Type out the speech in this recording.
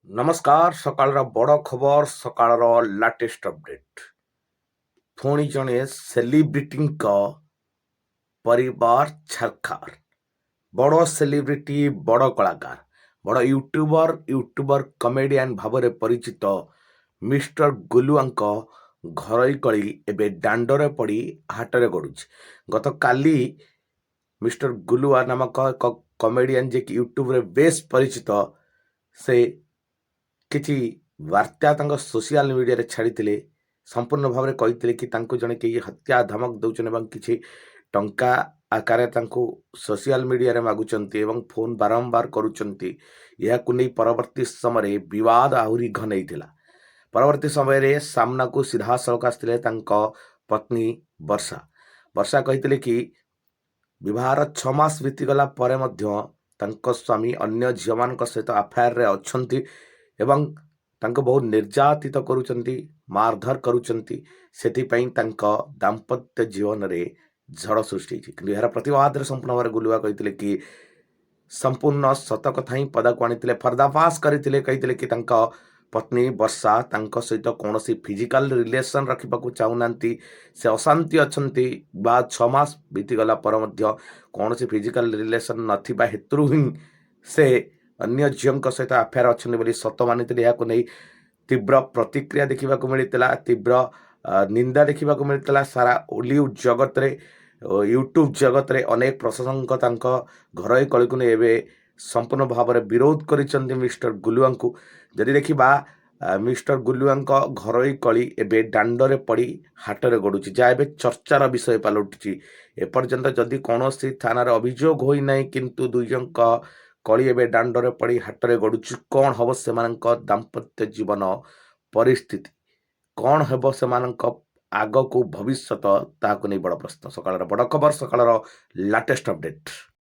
नमस्कार सकाळ बड़ खबर सकाळ लाटेस्ट अपडेट पुणी जड़े सेलिब्रिटी परिवार छारखार बड़ सेलिब्रिटी बड़ कलाकार बड़ यूट्यूबर कमेडियन भाव में परिचित मिस्टर गुलुआ घर कली एवं दांडरे पड़ी हाटरे गड़ुच गत काली मिस्टर गुलुआ नामक एक कमेडियन जे कि यूट्यूब रे बेस परिचित से किछि वार्ता सोशल मीडिया छाड़ी संपूर्ण भाव में कही कि जड़े कहीं हत्या धमक दौरान किसी टंका आकार सोशल मीडिया मागुंट फोन बारंबार करुँच परवर्ती समय विवाद आहरी घन परवर्ती समय सामना को सीधा सड़क आसते पत्नी वर्षा वर्षा कही कि विवाहर 6 मास बीतीगला स्वामी अन्य झील मान सहित अफेयर रे अच्छी एवं बहुत निर्यातित करुचंती मारधर करुचंती सेथिपई दाम्पत्य जीवन रे झड़ सृष्टि कि यार प्रतिवाद संपूर्ण भाव गुलुआ कही कि संपूर्ण सत कथा ही पदा को आनी पर्दाफाश करते कही कि पत्नी वर्षा सहित कौन फिजिकल रिलेशन रखा चाहूना से अशांति अच्छा 6 मास बीतीगला कौन फिजिकल रिलेशन नथिबा हेतु ही से अन्य झील सहित अफेयर अच्छी सत मानी नहीं तीव्र प्रतिक्रिया देखा मिलता तीव्र निंदा देखा मिलता सारा ओलीवुड जगत रे यूट्यूब जगत रे अनेक प्रशंसक घर कली को नहीं संपूर्ण भाव में विरोध कर मिस्टर गुलुआ को जदि देखा मिस्टर गुलुआ घर कली एवं दांडरे पड़ी हाटरे गड़ुची जहाँ एवं चर्चार विषय पलटुची एपर्यंत जदि कौन थाना अभियोग होना किंतु दुईज कली एवं दांडरे पड़ी हाटरे गड़ुची कौन हम से दाम्पत्य जीवन परिस्थिति कौन हम से आग को भविष्य ताकू नहीं बड़ प्रश्न सकाळ बड़ खबर सकाळ लाटेस्ट अपडेट।